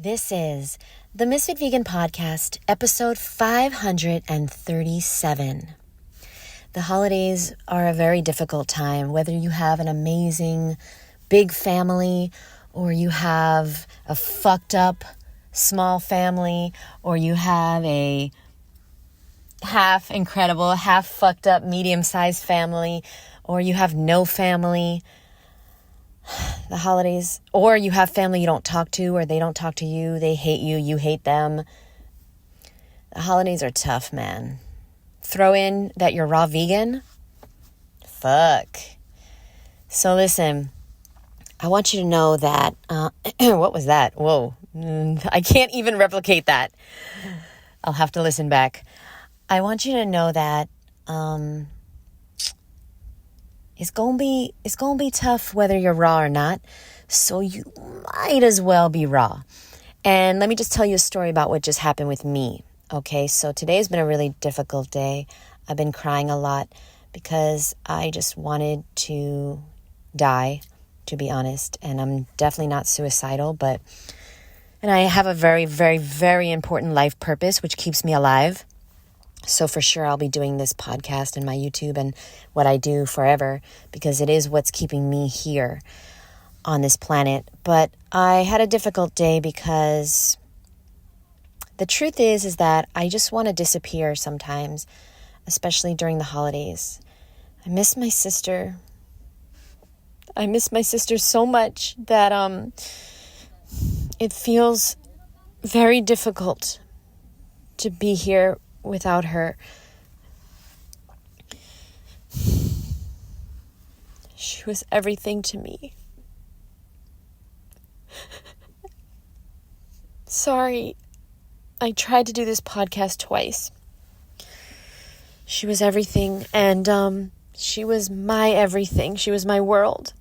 This is the Ms.FitVegan podcast, episode 537. The holidays are a very difficult time, whether you have an amazing big family or you have a fucked up small family or you have a half incredible, half fucked up medium-sized family or you have no family. The holidays, or you have family you don't talk to or they don't talk to you, they hate you, you hate them. The holidays are tough, man. Throw in that you're raw vegan. Fuck. So listen, I want you to know that, what was that? Whoa, I can't even replicate that. I'll have to listen back. I want you to know that, It's gonna be tough whether you're raw or not, so you might as well be raw. And let me just tell you a story about what just happened with me, okay? So today's been a really difficult day. I've been crying a lot because I just wanted to die, to be honest. And I'm definitely not suicidal, and I have a very, very, very important life purpose, which keeps me alive. So for sure, I'll be doing this podcast and my YouTube and what I do forever because it is what's keeping me here on this planet. But I had a difficult day because the truth is that I just want to disappear sometimes, especially during the holidays. I miss my sister. I miss my sister so much that it feels very difficult to be here without her. She was everything to me. Sorry, I tried to do this podcast twice. She was everything, and she was my everything. She was my world.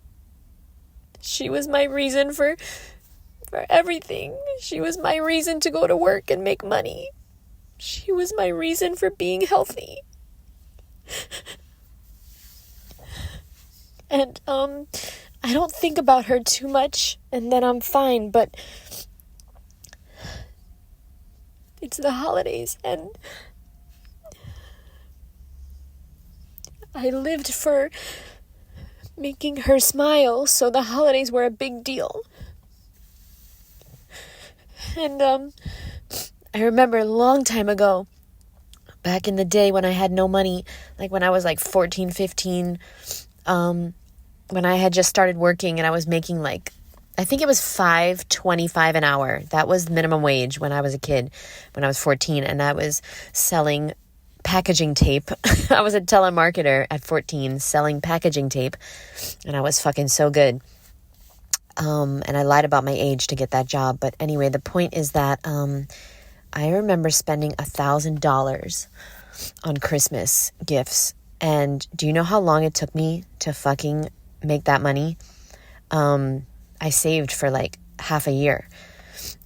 She was my reason for everything. She was my reason to go to work and make money. She was my reason for being healthy. And I don't think about her too much, and then I'm fine, but it's the holidays, and I lived for making her smile, so the holidays were a big deal. And I remember a long time ago, back in the day when I had no money, like when I was like 14, 15, when I had just started working and I was making I think it was $5.25 an hour. That was minimum wage when I was a kid, when I was 14, and I was selling packaging tape. I was a telemarketer at 14 selling packaging tape, and I was fucking so good. And I lied about my age to get that job. But anyway, the point is that, I remember spending $1,000 on Christmas gifts. And do you know how long it took me to fucking make that money? I saved for half a year.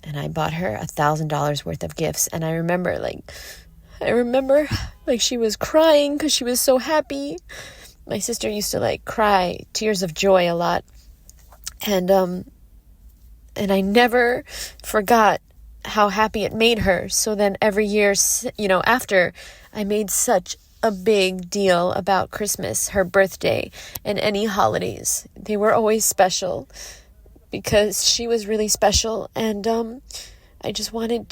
And I bought her $1,000 worth of gifts. And I remember she was crying because she was so happy. My sister used to cry tears of joy a lot. And I never forgot how happy it made her. So then every year, after, I made such a big deal about Christmas, her birthday, and any holidays. They were always special because she was really special, and I just wanted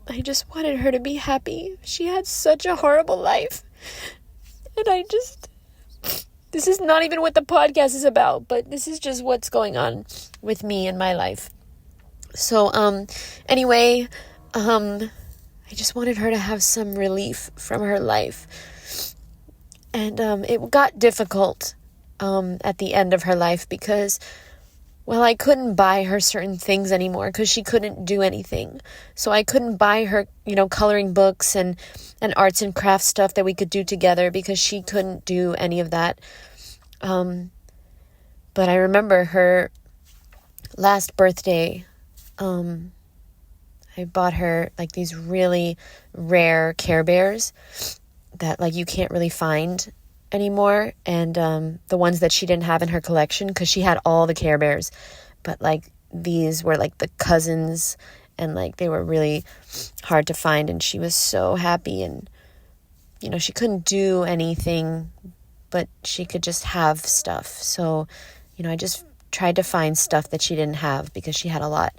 her to be happy. She had such a horrible life, and this is not even what the podcast is about, but this is just what's going on with me in my life. So, anyway, I just wanted her to have some relief from her life. And, it got difficult, at the end of her life because, I couldn't buy her certain things anymore because she couldn't do anything. So I couldn't buy her, coloring books and arts and crafts stuff that we could do together because she couldn't do any of that. But I remember her last birthday, I bought her these really rare Care Bears that you can't really find anymore, and the ones that she didn't have in her collection, because she had all the Care Bears, but these were like the cousins, and like they were really hard to find, and she was so happy. And she couldn't do anything, but she could just have stuff. So I just tried to find stuff that she didn't have because she had a lot.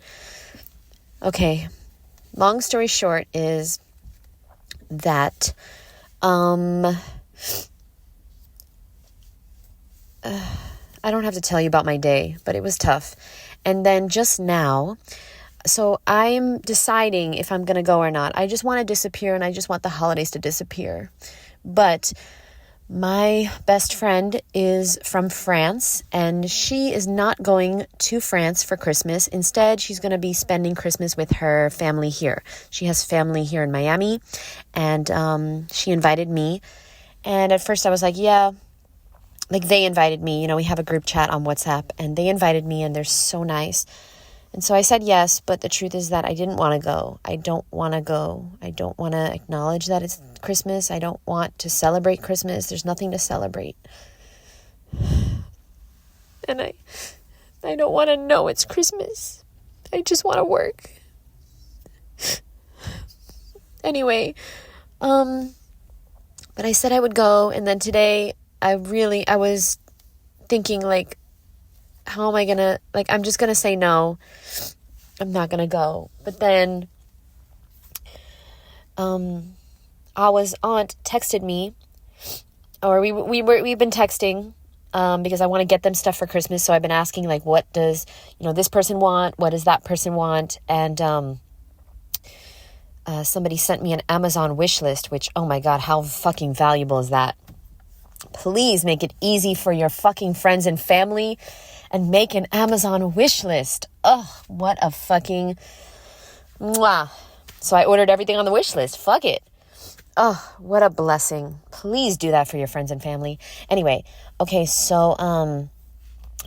Okay, long story short is that I don't have to tell you about my day, but it was tough. And then just now, so I'm deciding if I'm going to go or not. I just want to disappear, and I just want the holidays to disappear. But my best friend is from France, and she is not going to France for Christmas. Instead, she's going to be spending Christmas with her family here. She has family here in Miami, and she invited me. And at first I was like, yeah, like they invited me. We have a group chat on WhatsApp, and they invited me, and they're so nice. And so I said yes, but the truth is that I didn't want to go. I don't want to go. I don't want to acknowledge that it's Christmas. I don't want to celebrate Christmas. There's nothing to celebrate. And I don't want to know it's Christmas. I just want to work. Anyway, but I said I would go, and then today I was thinking like, how am I going to, I'm just going to say no. I'm not going to go. But then Awa's aunt texted me, or we've been texting because I want to get them stuff for Christmas. So I've been asking, like, what does, this person want? What does that person want? And somebody sent me an Amazon wish list, which, oh my God, how fucking valuable is that? Please make it easy for your fucking friends and family and make an Amazon wish list. Oh, what a fucking mwah. So I ordered everything on the wish list. Fuck it. Oh, what a blessing. Please do that for your friends and family. Anyway, okay, so I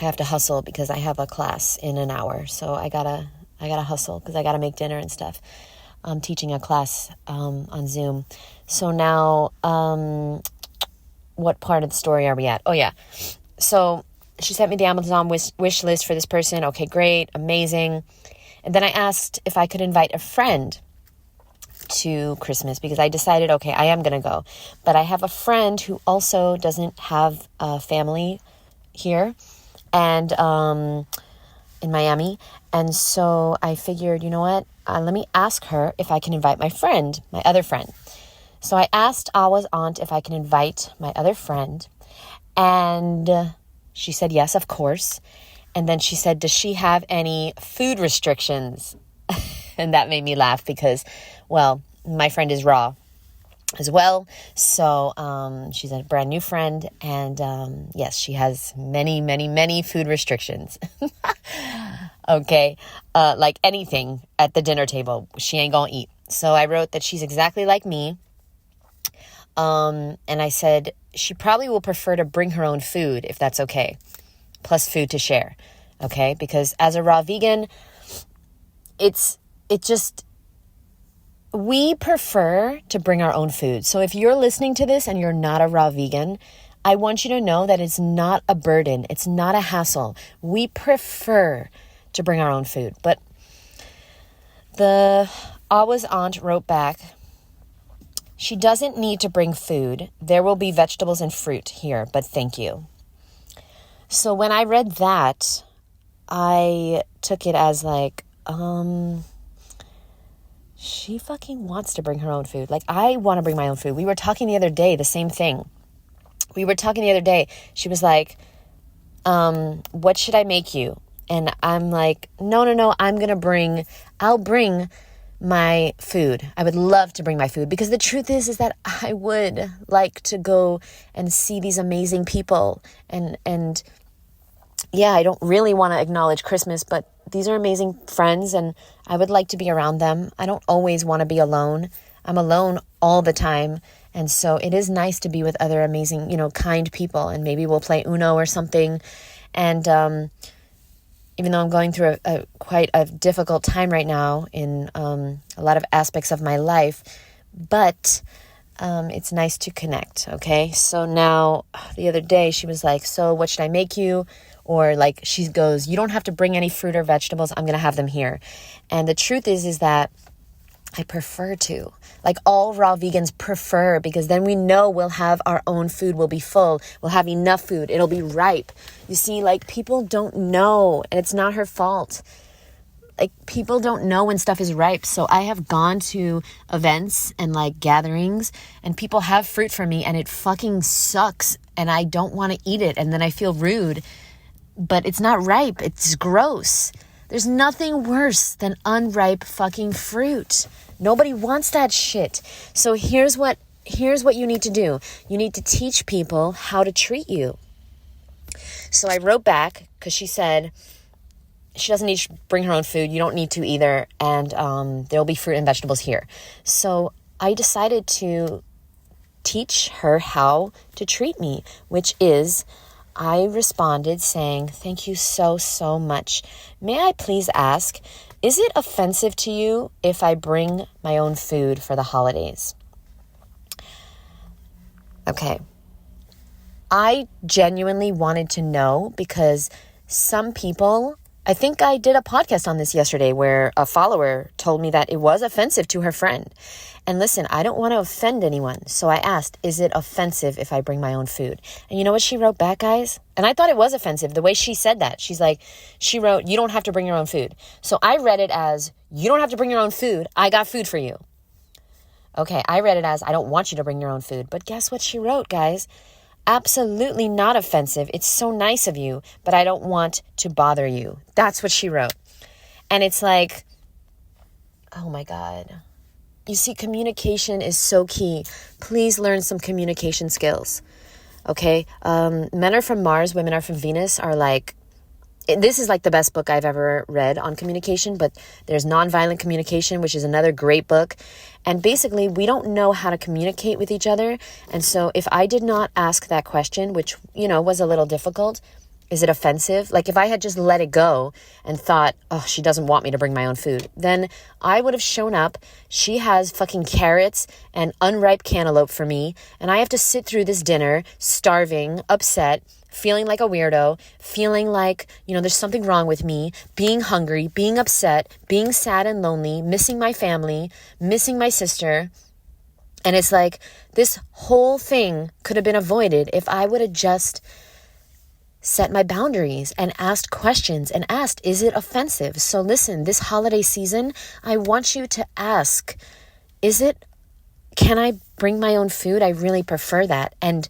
have to hustle because I have a class in an hour. So I gotta hustle because I gotta make dinner and stuff. I'm teaching a class on Zoom. So now, what part of the story are we at? Oh, yeah. So she sent me the Amazon wish list for this person. Okay, great, amazing. And then I asked if I could invite a friend to Christmas because I decided, okay, I am going to go. But I have a friend who also doesn't have a family here and in Miami. And so I figured, you know what? Let me ask her if I can invite my other friend. So I asked Awa's aunt if I can invite my other friend. And she said yes, of course. And then she said, does she have any food restrictions? And that made me laugh because, well, my friend is raw as well. So she's a brand new friend. And yes, she has many, many, many food restrictions. Okay. Like anything at the dinner table, she ain't gonna eat. So I wrote that she's exactly like me. And I said, she probably will prefer to bring her own food if that's okay. Plus food to share. Okay. Because as a raw vegan, we prefer to bring our own food. So if you're listening to this and you're not a raw vegan, I want you to know that it's not a burden. It's not a hassle. We prefer to bring our own food. But the Awa's aunt wrote back, she doesn't need to bring food. There will be vegetables and fruit here, but thank you. So when I read that, I took it as like, she fucking wants to bring her own food. Like, I want to bring my own food. We were talking the other day, the same thing. She was like, what should I make you? And I'm like, no, I'll bring my food. I would love to bring my food because the truth is that I would like to go and see these amazing people and yeah, I don't really want to acknowledge Christmas, but these are amazing friends and I would like to be around them. I don't always want to be alone. I'm alone all the time. And so it is nice to be with other amazing, kind people, and maybe we'll play Uno or something. And, even though I'm going through quite a difficult time right now in a lot of aspects of my life, but it's nice to connect, okay? So now, the other day, she was like, so what should I make you? Or like she goes, you don't have to bring any fruit or vegetables. I'm going to have them here. And the truth is that I prefer to. Like all raw vegans prefer, because then we know we'll have our own food. We'll be full. We'll have enough food. It'll be ripe. You see, like people don't know, and it's not her fault. Like people don't know when stuff is ripe. So I have gone to events and like gatherings and people have fruit for me and it fucking sucks and I don't want to eat it. And then I feel rude, but it's not ripe. It's gross. There's nothing worse than unripe fucking fruit. Nobody wants that shit. So here's what you need to do. You need to teach people how to treat you. So I wrote back because she said she doesn't need to bring her own food. You don't need to either. And there'll be fruit and vegetables here. So I decided to teach her how to treat me, which is I responded saying, thank you so, so much. May I please ask, is it offensive to you if I bring my own food for the holidays? Okay. I genuinely wanted to know because some people, I think I did a podcast on this yesterday where a follower told me that it was offensive to her friend. And listen, I don't want to offend anyone. So I asked, is it offensive if I bring my own food? And you know what she wrote back, guys? And I thought it was offensive the way she said that. She wrote, you don't have to bring your own food. So I read it as, you don't have to bring your own food. I got food for you. Okay, I read it as, I don't want you to bring your own food. But guess what she wrote, guys? Absolutely not offensive. It's so nice of you, but I don't want to bother you. That's what she wrote. And it's like, oh my God. You see, communication is so key. Please learn some communication skills. Okay? Men are from Mars, women are from Venus are like, this is like the best book I've ever read on communication, but there's Nonviolent Communication, which is another great book. And basically, we don't know how to communicate with each other. And so if I did not ask that question, which, was a little difficult, is it offensive? Like if I had just let it go and thought, oh, she doesn't want me to bring my own food, then I would have shown up. She has fucking carrots and unripe cantaloupe for me. And I have to sit through this dinner, starving, upset, feeling like a weirdo, feeling like, there's something wrong with me, being hungry, being upset, being sad and lonely, missing my family, missing my sister. And it's like this whole thing could have been avoided if I would have just set my boundaries and asked questions and asked, is it offensive? So listen, this holiday season, I want you to ask, can I bring my own food? I really prefer that. And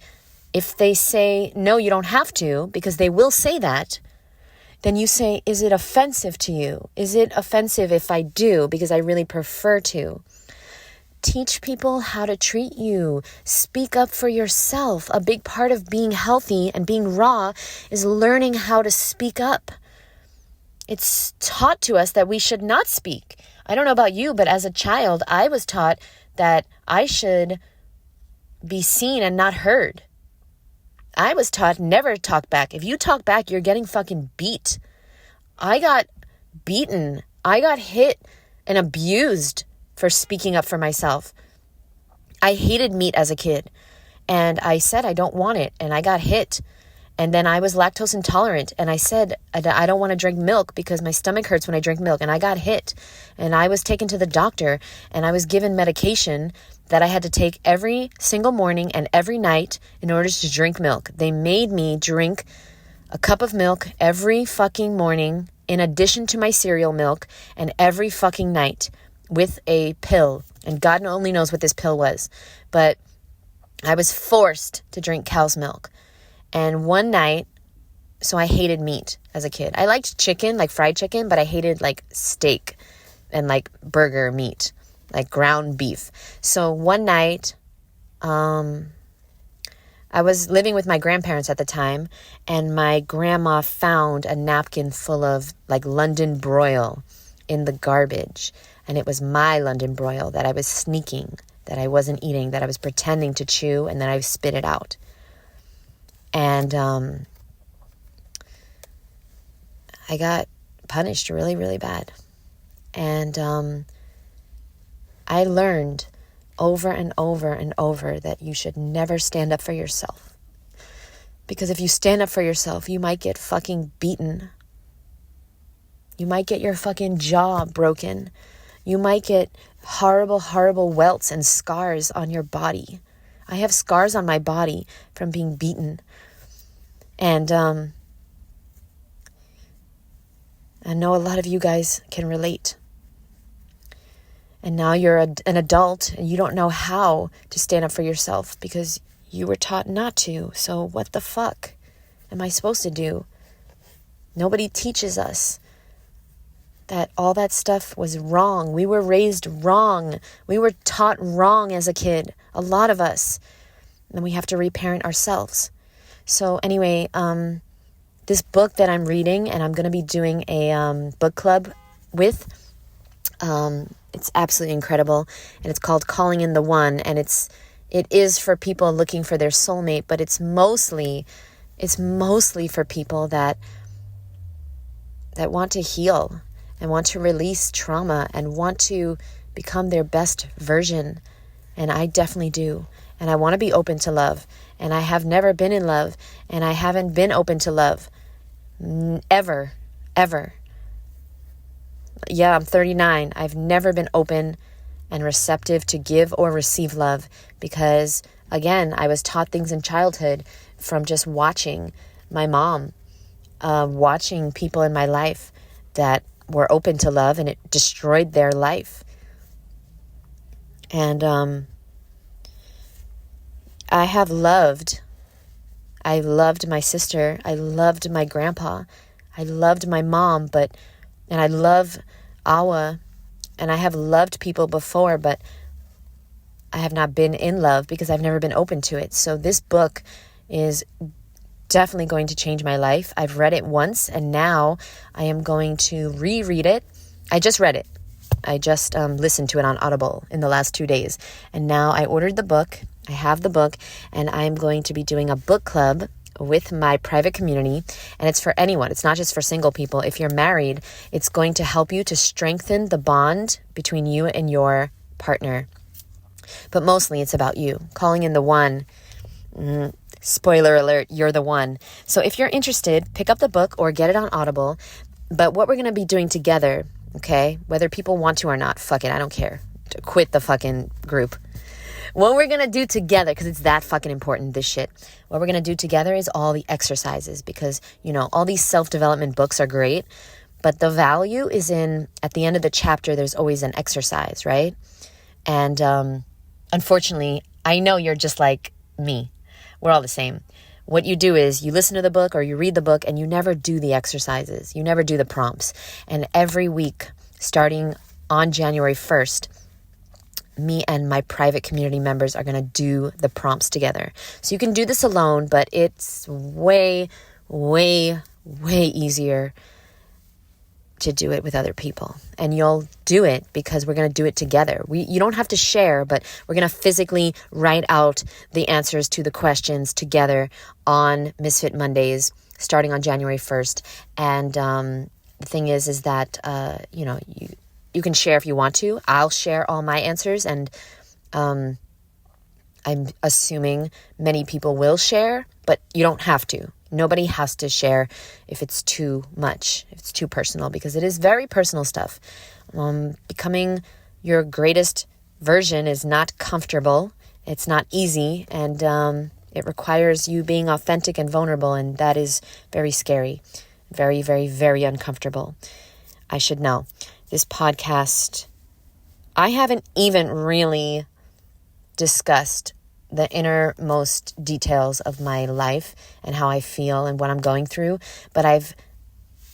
if they say, no, you don't have to, because they will say that, then you say, is it offensive to you? Is it offensive if I do? Because I really prefer to. Teach people how to treat you. Speak up for yourself. A big part of being healthy and being raw is learning how to speak up. It's taught to us that we should not speak. I don't know about you, but as a child, I was taught that I should be seen and not heard. I was taught never talk back. If you talk back, you're getting fucking beat. I got beaten. I got hit and abused for speaking up for myself. I hated meat as a kid. And I said I don't want it. And I got hit. And then I was lactose intolerant. And I said I don't want to drink milk because my stomach hurts when I drink milk. And I got hit. And I was taken to the doctor. And I was given medication that I had to take every single morning and every night in order to drink milk. They made me drink a cup of milk every fucking morning in addition to my cereal milk and every fucking night with a pill. And God only knows what this pill was. But I was forced to drink cow's milk. And one night, so I hated meat as a kid. I liked chicken, like fried chicken, but I hated like steak and like burger meat, like ground beef. So one night, I was living with my grandparents at the time, and my grandma found a napkin full of like London broil in the garbage. And it was my London broil that I was sneaking, that I wasn't eating, that I was pretending to chew, and then I spit it out. And I got punished really, really bad. And I learned over and over and over that you should never stand up for yourself. Because if you stand up for yourself, you might get fucking beaten. You might get your fucking jaw broken. You might get horrible, horrible welts and scars on your body. I have scars on my body from being beaten. And I know a lot of you guys can relate. And now you're an adult and you don't know how to stand up for yourself because you were taught not to. So what the fuck am I supposed to do? Nobody teaches us that all that stuff was wrong. We were raised wrong. We were taught wrong as a kid. A lot of us. And we have to reparent ourselves. So anyway, this book that I'm reading, and I'm going to be doing a book club with, it's absolutely incredible. And it's called Calling in the One. And it is for people looking for their soulmate, but it's mostly for people that want to heal and want to release trauma and want to become their best version. And I definitely do. And I want to be open to love. And I have never been in love. And I haven't been open to love. Ever. Yeah, I'm 39. I've never been open and receptive to give or receive love. Because, again, I was taught things in childhood from just watching my mom. Watching people in my life that were open to love, and it destroyed their life. And I loved my sister. I loved my grandpa. I loved my mom, and I love Awa, and I have loved people before, but I have not been in love because I've never been open to it. So this book is definitely going to change my life. I've read it once, and now I am going to reread it. I just read it. I just listened to it on Audible in the last 2 days. And now I ordered the book. I have the book, and I'm going to be doing a book club with my private community. And it's for anyone. It's not just for single people. If you're married, it's going to help you to strengthen the bond between you and your partner. But mostly it's about you. Calling in the one. Spoiler alert, you're the one. So if you're interested, pick up the book or get it on Audible. But what we're going to be doing together, okay, whether people want to or not, fuck it, I don't care. Quit the fucking group. What we're going to do together, because it's that fucking important, this shit. What we're going to do together is all the exercises because, all these self-development books are great, but the value is in, at the end of the chapter, there's always an exercise, right? And unfortunately, I know you're just like me. We're all the same. What you do is you listen to the book or you read the book and you never do the exercises. You never do the prompts. And every week, starting on January 1st, me and my private community members are going to do the prompts together. So you can do this alone, but it's way, way, way easier to do it with other people. And you'll do it because we're going to do it together. You don't have to share, but we're going to physically write out the answers to the questions together on Misfit Mondays, starting on January 1st. And the thing is that, you can share if you want to. I'll share all my answers, and I'm assuming many people will share, but you don't have to. Nobody has to share if it's too much, if it's too personal, because it is very personal stuff. Becoming your greatest version is not comfortable. It's not easy, and it requires you being authentic and vulnerable, and that is very scary, very, very, very uncomfortable. I should know. This podcast, I haven't even really discussed the innermost details of my life and how I feel and what I'm going through, but I've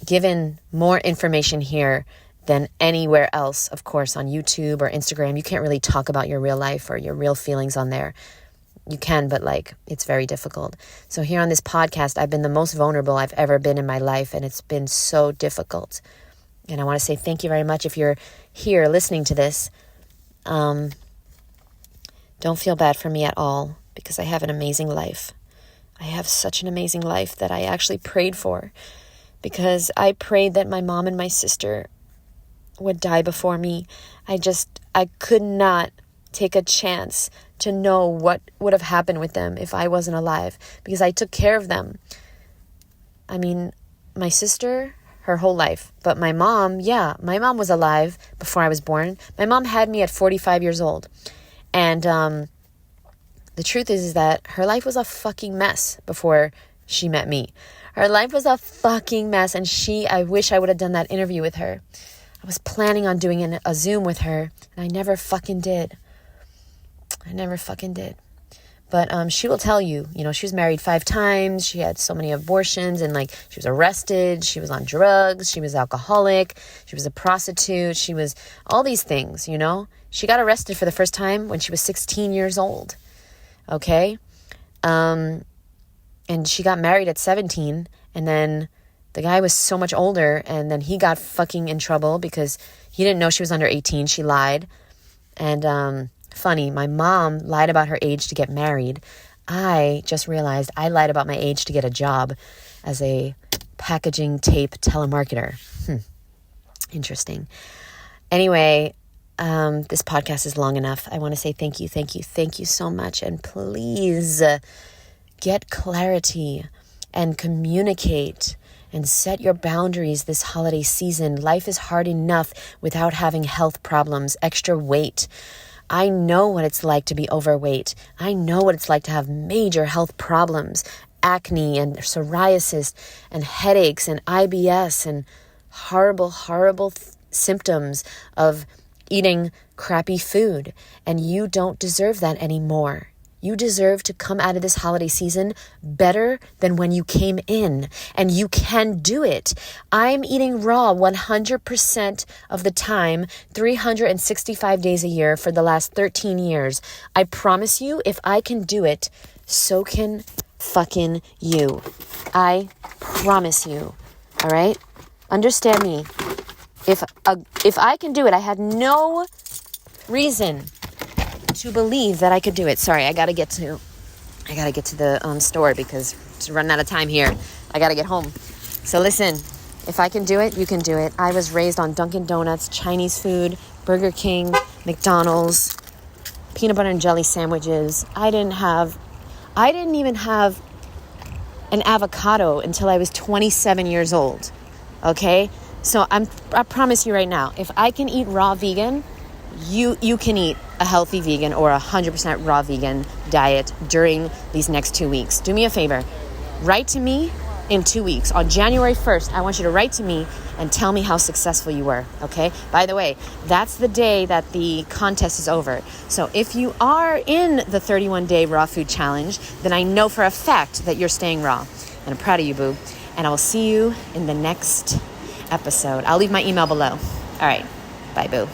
given more information here than anywhere else, of course, on YouTube or Instagram. You can't really talk about your real life or your real feelings on there. You can, but it's very difficult. So here on this podcast, I've been the most vulnerable I've ever been in my life, and it's been so difficult. And I want to say thank you very much if you're here listening to this. Don't feel bad for me at all, because I have an amazing life. I have such an amazing life that I actually prayed for, because I prayed that my mom and my sister would die before me. I could not take a chance to know what would have happened with them if I wasn't alive, because I took care of them. I mean, my sister, her whole life. But my mom was alive before I was born. My mom had me at 45 years old. And the truth is that her life was a fucking mess before she met me. Her life was a fucking mess. And I wish I would have done that interview with her. I was planning on doing a Zoom with her, and I never fucking did. But she will tell you, she was married 5 times. She had so many abortions, and she was arrested. She was on drugs. She was alcoholic. She was a prostitute. She was all these things, She got arrested for the first time when she was 16 years old. Okay? And she got married at 17, and then the guy was so much older, and then he got fucking in trouble because he didn't know she was under 18. She lied. And funny, my mom lied about her age to get married. I just realized I lied about my age to get a job as a packaging tape telemarketer. Interesting. Anyway, this podcast is long enough. I want to say thank you so much. And please get clarity and communicate and set your boundaries this holiday season. Life is hard enough without having health problems, extra weight. I know what it's like to be overweight. I know what it's like to have major health problems, acne and psoriasis and headaches and IBS and horrible symptoms of eating crappy food. And you don't deserve that anymore. You deserve to come out of this holiday season better than when you came in, and you can do it. I'm eating raw 100% of the time, 365 days a year for the last 13 years. I promise you, if I can do it, so can fucking you. I promise you. All right? Understand me. If I can do it, I had no reason to believe that I could do it. Sorry, I gotta get to the store because it's running out of time here. I gotta get home. So listen, if I can do it, you can do it. I was raised on Dunkin' Donuts, Chinese food, Burger King, McDonald's, peanut butter and jelly sandwiches. I didn't even have an avocado until I was 27 years old. Okay? So I promise you right now, if I can eat raw vegan, you can eat a healthy vegan or 100% raw vegan diet during these next 2 weeks. Do me a favor. Write to me in 2 weeks. On January 1st, I want you to write to me and tell me how successful you were, okay? By the way, that's the day that the contest is over. So if you are in the 31-day raw food challenge, then I know for a fact that you're staying raw. And I'm proud of you, boo. And I will see you in the next episode. I'll leave my email below. All right. Bye, boo.